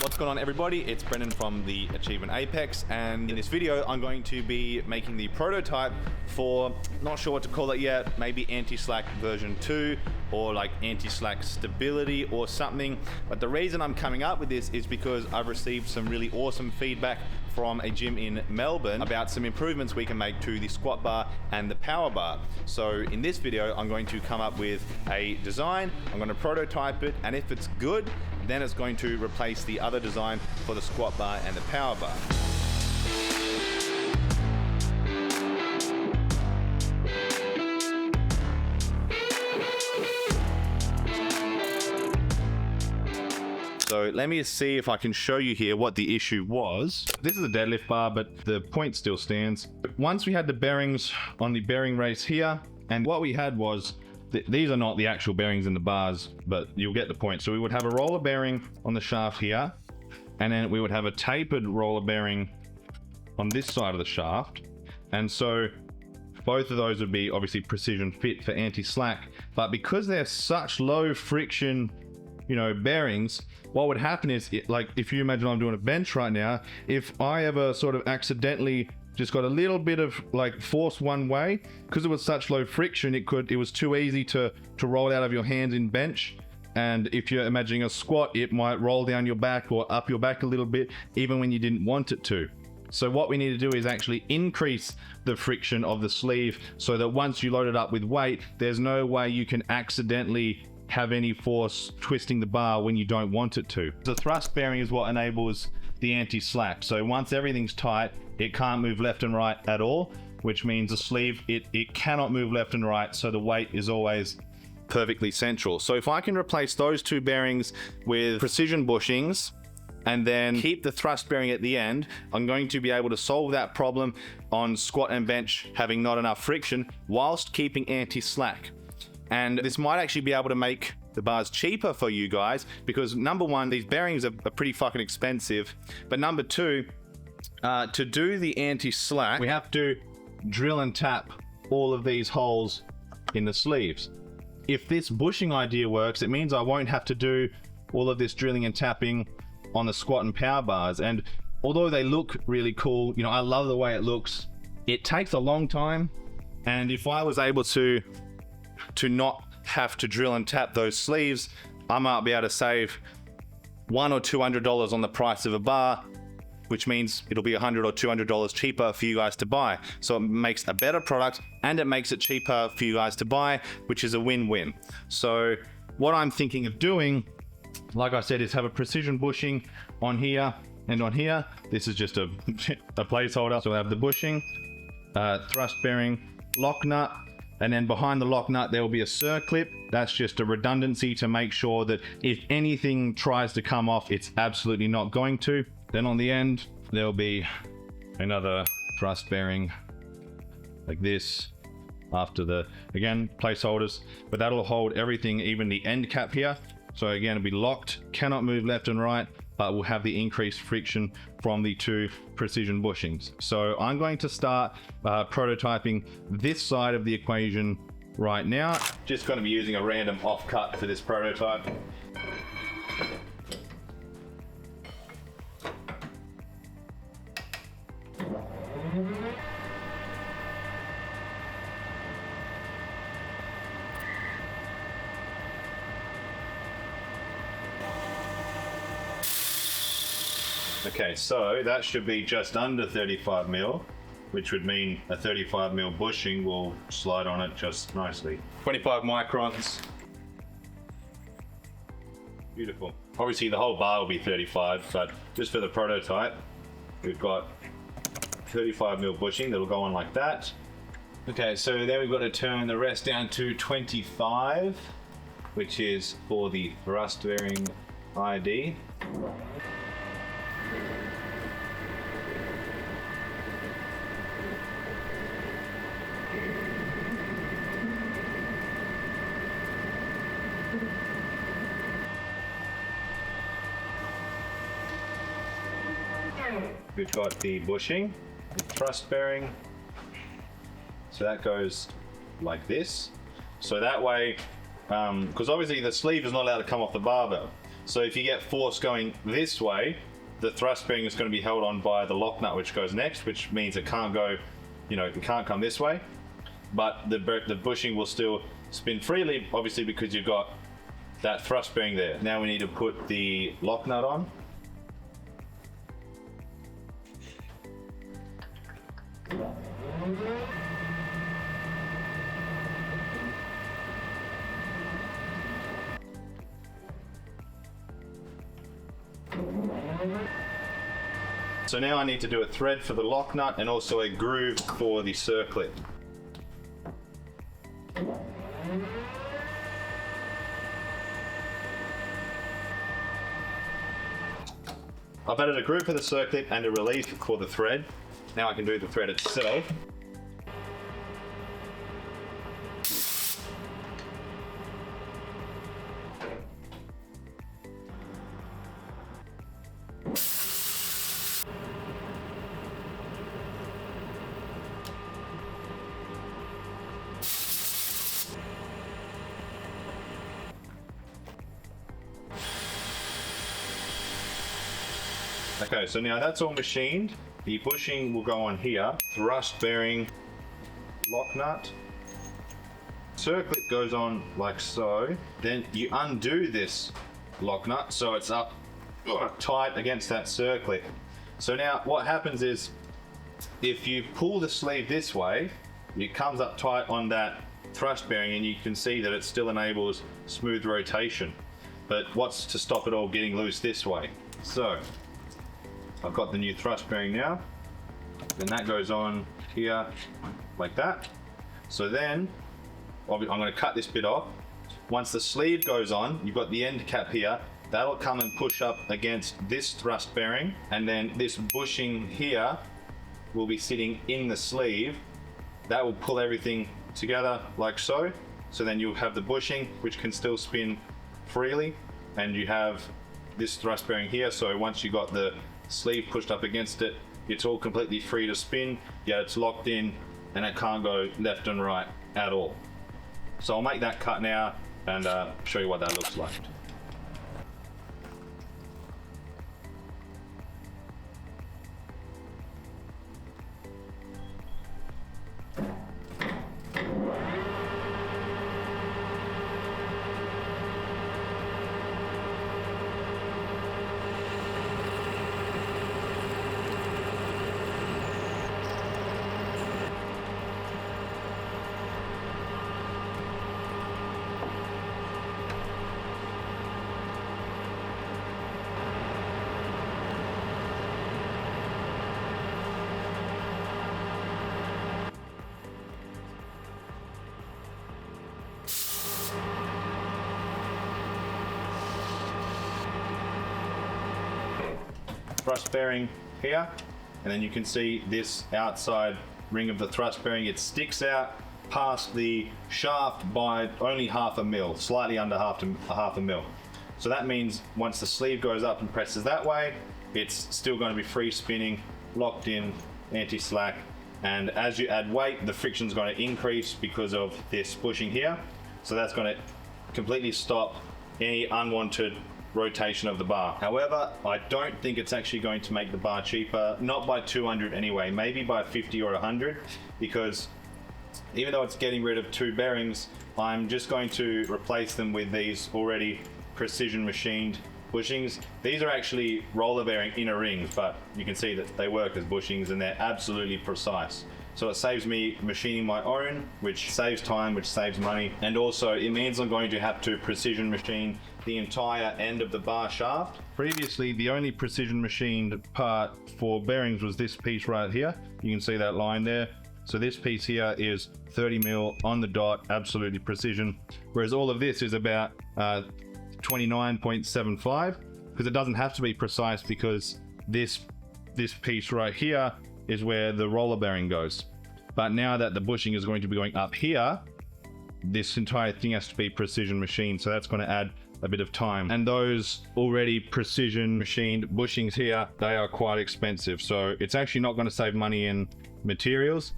What's going on, everybody? It's Brendan from the Achievement Apex, and in this video I'm going to be making the prototype for, not sure what to call it yet, maybe anti-slack version 2 or like anti-slack stability or something. But the reason I'm coming up with this is because I've received some really awesome feedback from a gym in Melbourne about some improvements we can make to the squat bar and the power bar. So in this video I'm going to come up with a design, I'm going to prototype it, and if it's good, then it's going to replace the other design for the squat bar and the power bar. So let me see if I can show you here what the issue was. This is a deadlift bar, but the point still stands. Once we had the bearings on the bearing race here, and what we had was, these are not the actual bearings in the bars, but you'll get the point. So we would have a roller bearing on the shaft here, and then we would have a tapered roller bearing on this side of the shaft. And so both of those would be obviously precision fit for anti-slack, but because they're such low friction, bearings, what would happen is, like if you imagine I'm doing a bench right now, if I ever sort of accidentally just got a little bit of like force one way, because it was such low friction, it was too easy to roll out of your hands in bench. And if you're imagining a squat, it might roll down your back or up your back a little bit, even when you didn't want it to. So what we need to do is actually increase the friction of the sleeve so that once you load it up with weight, there's no way you can accidentally have any force twisting the bar when you don't want it to. The thrust bearing is what enables the anti-slack. So once everything's tight, it can't move left and right at all, which means the sleeve, it cannot move left and right, so the weight is always perfectly central. So if I can replace those two bearings with precision bushings and then keep the thrust bearing at the end, I'm going to be able to solve that problem on squat and bench having not enough friction whilst keeping anti-slack. And this might actually be able to make the bars cheaper for you guys, because number one, these bearings are pretty fucking expensive, but number two, to do the anti-slack, we have to drill and tap all of these holes in the sleeves. If this bushing idea works, it means I won't have to do all of this drilling and tapping on the squat and power bars. And although they look really cool, I love the way it looks, it takes a long time. And if I was able to not have to drill and tap those sleeves, I might be able to save $100 or $200 on the price of a bar, which means it'll be $100 or $200 cheaper for you guys to buy. So it makes a better product and it makes it cheaper for you guys to buy, which is a win-win. So what I'm thinking of doing, like I said, is have a precision bushing on here and on here. This is just a placeholder. So I have the bushing, thrust bearing, lock nut, and then behind the lock nut there will be a circlip. That's just a redundancy to make sure that if anything tries to come off, it's absolutely not going to. Then on the end there'll be another thrust bearing like this after the, again, placeholders, but that'll hold everything, even the end cap here. So again, it'll be locked, cannot move left and right, but will have the increased friction from the two precision bushings. So I'm going to start prototyping this side of the equation right now. Just going to be using a random offcut for this prototype. Okay, so that should be just under 35 mil, which would mean a 35 mil bushing will slide on it just nicely. 25 microns. Beautiful. Obviously the whole bar will be 35, but just for the prototype, we've got 35 mil bushing that'll go on like that. Okay, so then we've got to turn the rest down to 25, which is for the thrust bearing ID. We've got the bushing, the thrust bearing. So that goes like this. So that way, because obviously the sleeve is not allowed to come off the barbell. So if you get force going this way, the thrust bearing is going to be held on by the lock nut, which goes next, which means it can't go, it can't come this way. But the bushing will still spin freely, obviously, because you've got that thrust bearing there. Now we need to put the lock nut on. So now I need to do a thread for the lock nut and also a groove for the circlip. I've added a groove for the circlip and a relief for the thread. Now I can do the thread itself. Okay, so now that's all machined. The bushing will go on here. Thrust bearing, lock nut. Circlip goes on like so. Then you undo this lock nut so it's up tight against that circlip. So now what happens is, if you pull the sleeve this way, it comes up tight on that thrust bearing, and you can see that it still enables smooth rotation. But what's to stop it all getting loose this way? So I've got the new thrust bearing now, and that goes on here like that. So then I'm going to cut this bit off. Once the sleeve goes on, you've got the end cap here. That'll come and push up against this thrust bearing, and then this bushing here will be sitting in the sleeve. That will pull everything together like so. So then you'll have the bushing, which can still spin freely, and you have this thrust bearing here. So once you got the sleeve pushed up against it, it's all completely free to spin, yet it's locked in and it can't go left and right at all. So I'll make that cut now and show you what that looks like. Thrust bearing here, and then you can see this outside ring of the thrust bearing. It sticks out past the shaft by only half a mil, slightly under half a mil. So that means once the sleeve goes up and presses that way, it's still going to be free spinning, locked in, anti-slack, and as you add weight, the friction is going to increase because of this bushing here. So that's going to completely stop any unwanted rotation of the bar. However, I don't think it's actually going to make the bar cheaper, not by 200 anyway, maybe by 50 or 100, because even though it's getting rid of two bearings, I'm just going to replace them with these already precision machined bushings. These are actually roller bearing inner rings, but you can see that they work as bushings and they're absolutely precise. So it saves me machining my own, which saves time, which saves money. And also it means I'm going to have to precision machine the entire end of the bar shaft. Previously, the only precision machined part for bearings was this piece right here. You can see that line there. So this piece here is 30 mil on the dot, absolutely precision. Whereas all of this is about 29.75, because it doesn't have to be precise, because this piece right here is where the roller bearing goes. But now that the bushing is going to be going up here, this entire thing has to be precision machined, so that's going to add a bit of time. And those already precision machined bushings here, they are quite expensive, so it's actually not going to save money in materials.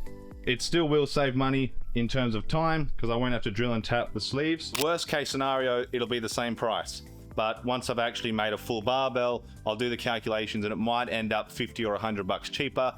It still will save money in terms of time, because I won't have to drill and tap the sleeves. Worst case scenario, it'll be the same price. but once I've actually made a full barbell, I'll do the calculations and it might end up 50 or 100 bucks cheaper.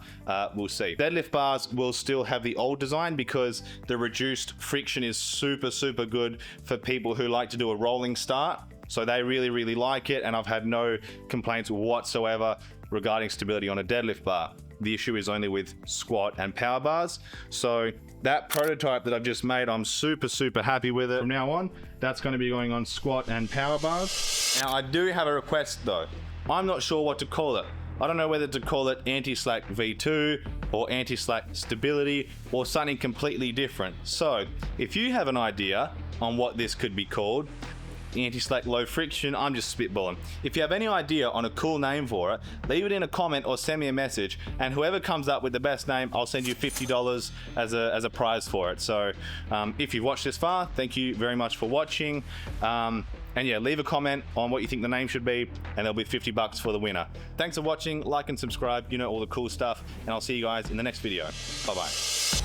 We'll see. Deadlift bars will still have the old design because the reduced friction is super good for people who like to do a rolling start. So they really like it, and I've had no complaints whatsoever regarding stability on a deadlift bar. The issue is only with squat and power bars. So that prototype that I've just made, I'm super happy with it. From now on, that's going to be going on squat and power bars. Now I do have a request though. I'm not sure what to call it. I don't know whether to call it anti-slack V2 or anti-slack stability or something completely different. So if you have an idea on what this could be called, anti-slack low friction, I'm just spitballing. If you have any idea on a cool name for it, leave it in a comment or send me a message, and whoever comes up with the best name, I'll send you $50 as a prize for it. So if you've watched this far, thank you very much for watching. And yeah, leave a comment on what you think the name should be, and there'll be 50 bucks for the winner. Thanks for watching, like and subscribe, you know, all the cool stuff, and I'll see you guys in the next video. Bye bye.